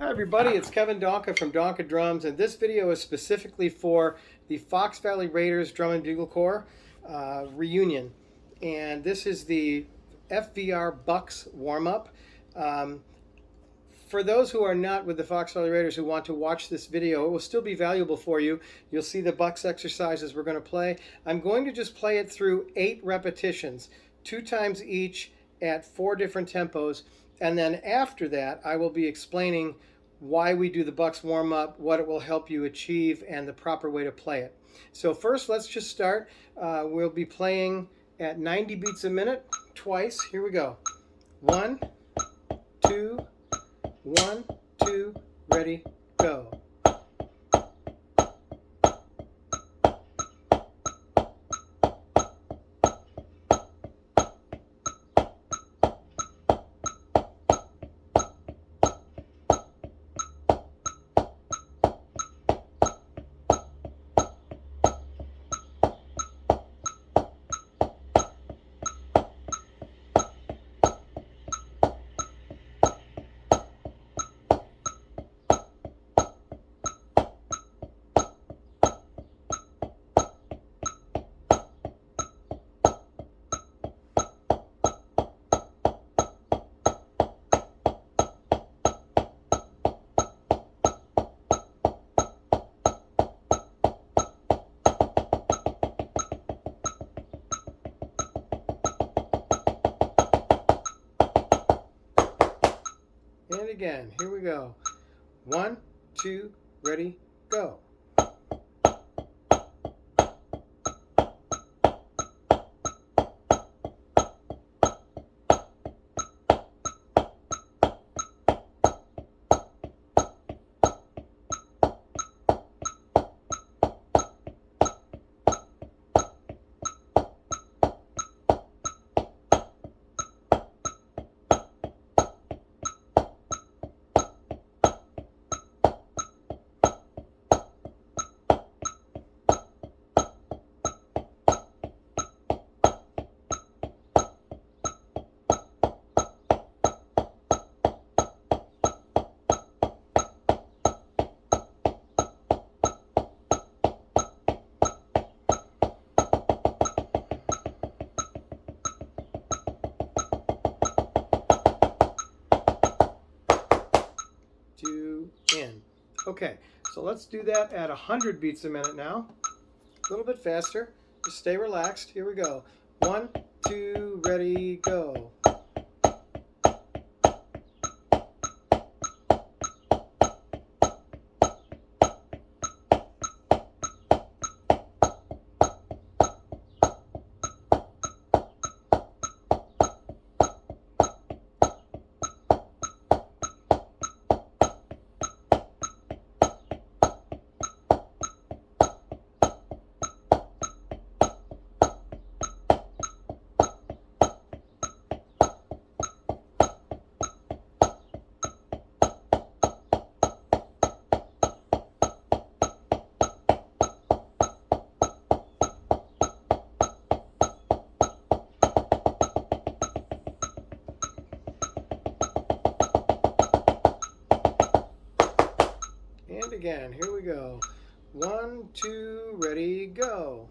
Hi everybody, it's Kevin Donka from Donka Drums, and this video is specifically for the Fox Valley Raiders Drum and Bugle Corps reunion. And this is the FVR Bucs warm-up. For those who are not with the Fox Valley Raiders who want to watch this video, it will still be valuable for you. You'll see the Bucs exercises we're going to play. I'm going to just play it through 8 repetitions, 2 times each at 4 different tempos. And then after that, I will be explaining why we do the Bucs warm-up, what it will help you achieve, and the proper way to play it. So first, let's just start. We'll be playing at 90 beats a minute twice. Here we go. 1, 2, 1, 2, ready, go. And again, here we go. 1, 2, ready, go. In. Okay, so let's do that at 100 beats a minute now. A little bit faster. Just stay relaxed. Here we go. 1, 2, ready, go. And again, here we go. 1, 2, ready, go.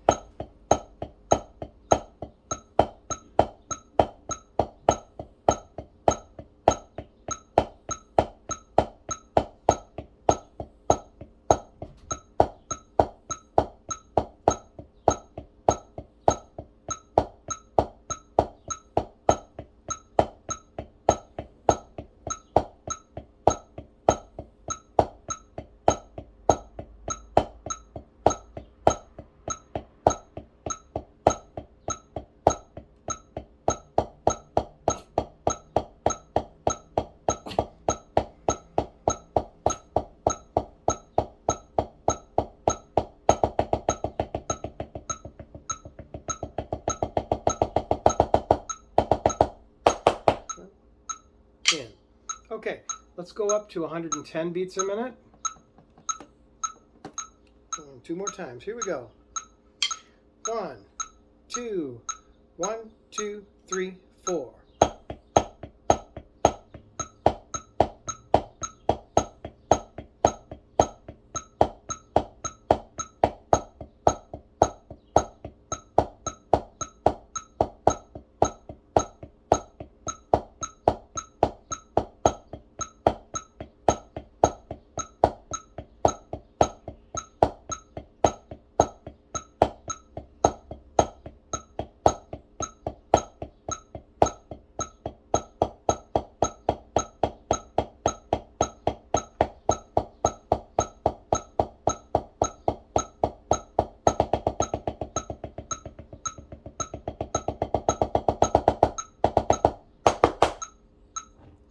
In. Okay, let's go up to 110 beats a minute. 2 more times. Here we go. 1, 2, 1, 2, 3, 4.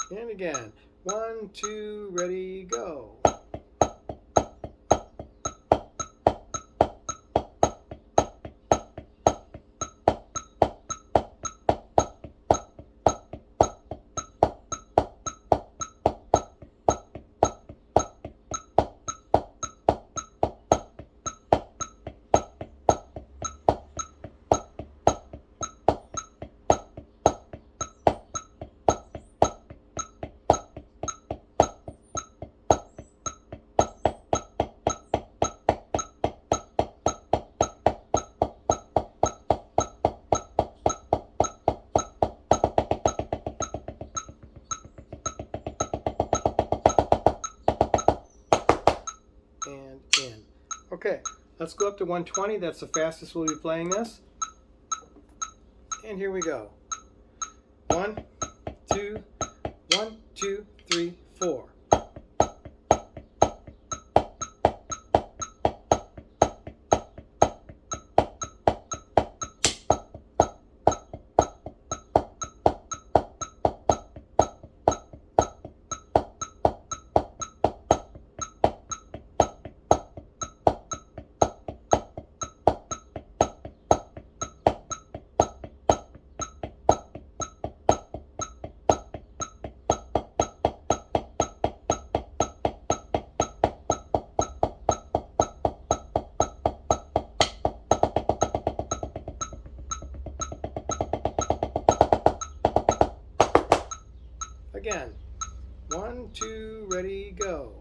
And again. 1, 2, ready, go. And in. Okay, let's go up to 120. That's the fastest we'll be playing this. And here we go. 1, 2, 1, 2, 3, 4. Again. 1, 2, ready, go.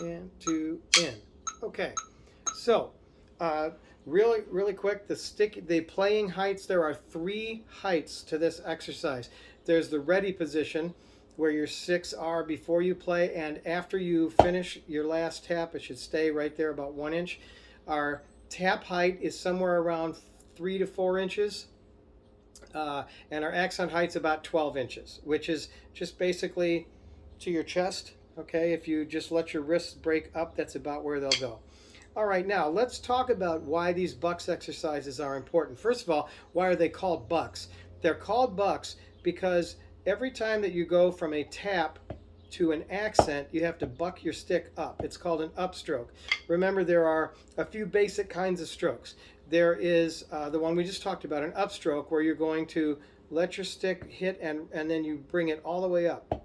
And 2, in. Okay, so really quick, the playing heights, there are 3 heights to this exercise. There's the ready position, where your sticks are before you play, and after you finish your last tap, it should stay right there about 1 inch. Our tap height is somewhere around 3 to 4 inches. And our accent height's about 12 inches, which is just basically to your chest. Okay, if you just let your wrists break up, that's about where they'll go. All right, now let's talk about why these Bucs exercises are important. First of all, why are they called Bucs? They're called Bucs because every time that you go from a tap to an accent, you have to buck your stick up. It's called an upstroke. Remember, there are a few basic kinds of strokes. There is the one we just talked about, an upstroke, where you're going to let your stick hit and then you bring it all the way up.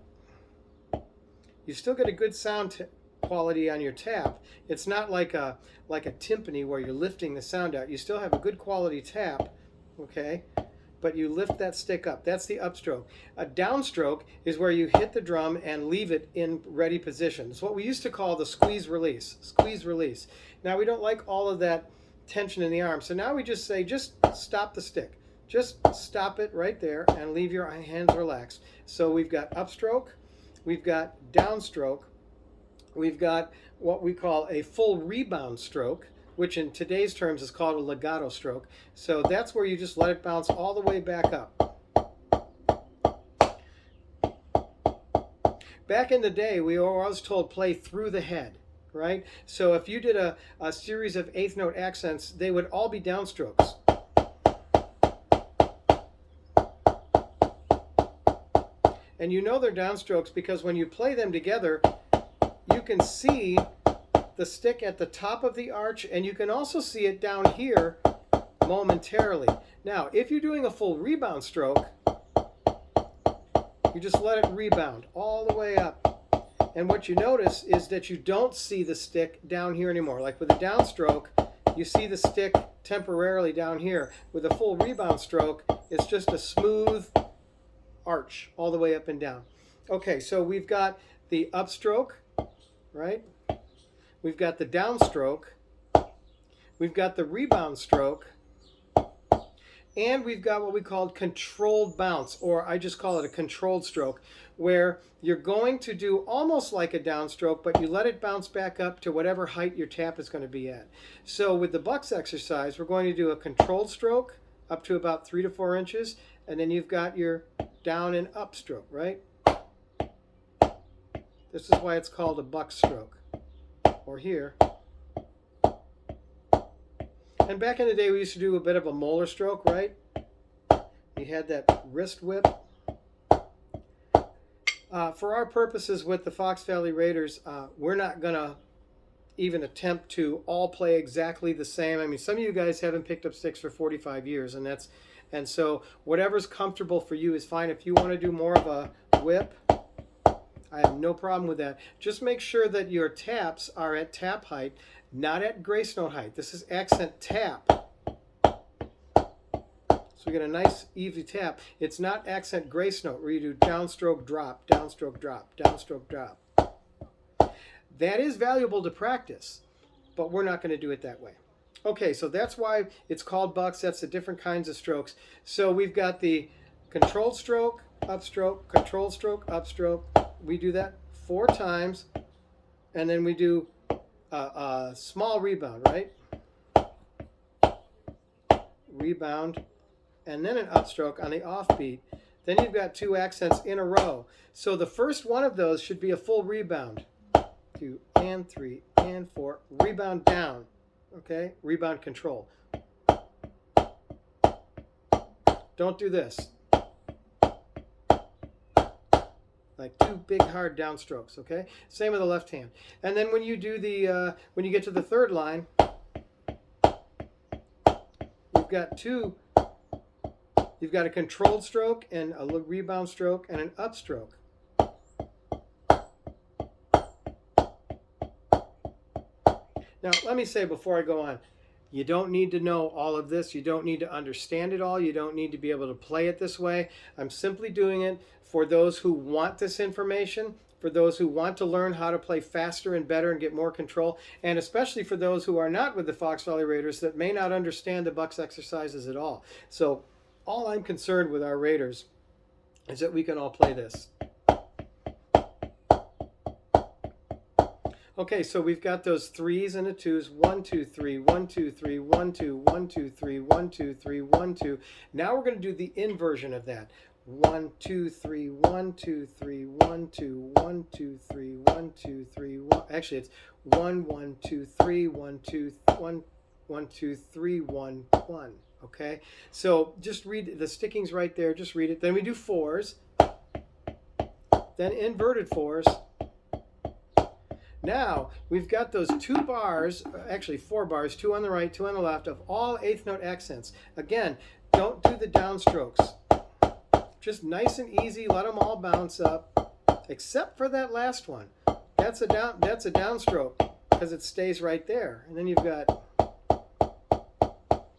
You still get a good sound quality on your tap. It's not like a timpani where you're lifting the sound out. You still have a good quality tap, okay? But you lift that stick up. That's the upstroke. A downstroke is where you hit the drum and leave it in ready position. It's what we used to call the squeeze release. Squeeze release. Now we don't like all of that tension in the arm, so now we just say, just stop the stick. Just stop it right there and leave your hands relaxed. So we've got upstroke, we've got downstroke, we've got what we call a full rebound stroke, which in today's terms is called a legato stroke. So that's where you just let it bounce all the way back up. Back in the day, we were always told play through the head, right? So if you did a series of eighth note accents, they would all be downstrokes. And you know they're downstrokes because when you play them together, you can see the stick at the top of the arch, and you can also see it down here momentarily. Now, if you're doing a full rebound stroke, you just let it rebound all the way up. And what you notice is that you don't see the stick down here anymore. Like with a downstroke, you see the stick temporarily down here. With a full rebound stroke, it's just a smooth arch all the way up and down. Okay, so we've got the upstroke, right? we've got the downstroke, we've got the rebound stroke, and we've got what we call controlled bounce, or I just call it a controlled stroke, where you're going to do almost like a downstroke, but you let it bounce back up to whatever height your tap is going to be at. So with the Bucs exercise, we're going to do a controlled stroke up to about 3 to 4 inches, and then you've got your down and up stroke, right? This is why it's called a Bucs stroke, or here. And back in the day, we used to do a bit of a molar stroke, right? You had that wrist whip. For our purposes with the Fox Valley Raiders, we're not going to even attempt to all play exactly the same. I mean, some of you guys haven't picked up sticks for 45 years, and so whatever's comfortable for you is fine. If you want to do more of a whip, I have no problem with that. Just make sure that your taps are at tap height, not at grace note height. This is accent tap. So we get a nice easy tap. It's not accent grace note where you do downstroke, drop, downstroke, drop, downstroke, drop. That is valuable to practice, but we're not going to do it that way. Okay, so that's why it's called Bucs. That's the different kinds of strokes. So we've got the controlled stroke, upstroke, controlled stroke, upstroke. We do that 4 times, and then we do a small rebound, right? Rebound, and then an upstroke on the offbeat. Then you've got 2 accents in a row. So the first one of those should be a full rebound. 2 and 3 and 4. Rebound down. Okay? Rebound control. Don't do this. Like 2 big hard downstrokes, okay? Same with the left hand. And then when you do the when you get to the third line, you've got you've got a controlled stroke and a rebound stroke and an upstroke. Now, let me say before I go on, you don't need to know all of this. You don't need to understand it all. You don't need to be able to play it this way. I'm simply doing it for those who want this information, for those who want to learn how to play faster and better and get more control, and especially for those who are not with the Fox Valley Raiders that may not understand the Bucs exercises at all. So all I'm concerned with our Raiders is that we can all play this. Okay, so we've got those 3s and a 2s. 1, 2, 3, 1, 2, 3, 1, 2, 1, 2, 3, 1, 2, 3, 1, 2. Now we're going to do the inversion of that. 1, 2, 3, 1, 2, 3, 1, 2, 1, 2, 3, 1, 2, 3, 1. Actually, it's 1, 1, 2, 3, 1, 2, 1, 1, 2, 3, 1, 1. Okay, so just read the stickings right there. Just read it. Then we do 4s, then inverted 4s. Now, we've got those 2 bars, actually 4 bars, 2 on the right, 2 on the left, of all 8th note accents. Again, don't do the downstrokes. Just nice and easy, let them all bounce up, except for that last one. That's a downstroke, because it stays right there. And then you've got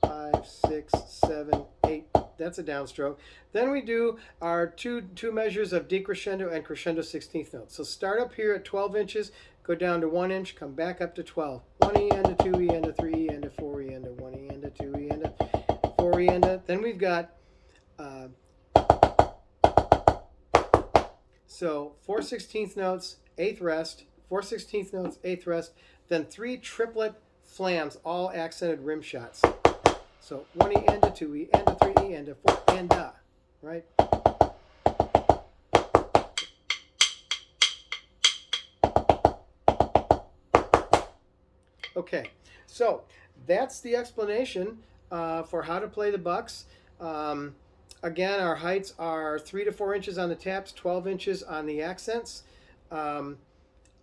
5, 6, 7, 8. That's a downstroke. Then we do our two measures of decrescendo and crescendo 16th notes. So start up here at 12 inches, go down to 1 inch, come back up to 12. 1 E end to 2 E end to 3 E end to 4 E end to 1 E end to 2 E end to 4 E end to. Then we've got so 4 16th notes, 8th rest, 4 16th notes, 8th rest, then 3 triplet flams, all accented rim shots. So 1 E end to 2 E end to 3 E end to 4 and right? Okay, so that's the explanation for how to play the Bucs. Again, our heights are 3 to 4 inches on the taps, 12 inches on the accents.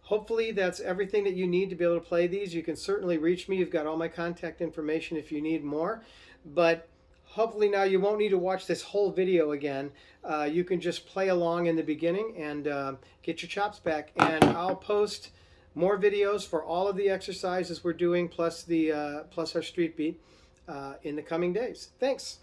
Hopefully that's everything that you need to be able to play these. You can certainly reach me. You've got all my contact information if you need more. But hopefully now you won't need to watch this whole video again. You can just play along in the beginning and get your chops back. And I'll post more videos for all of the exercises we're doing, plus our street beat in the coming days. Thanks.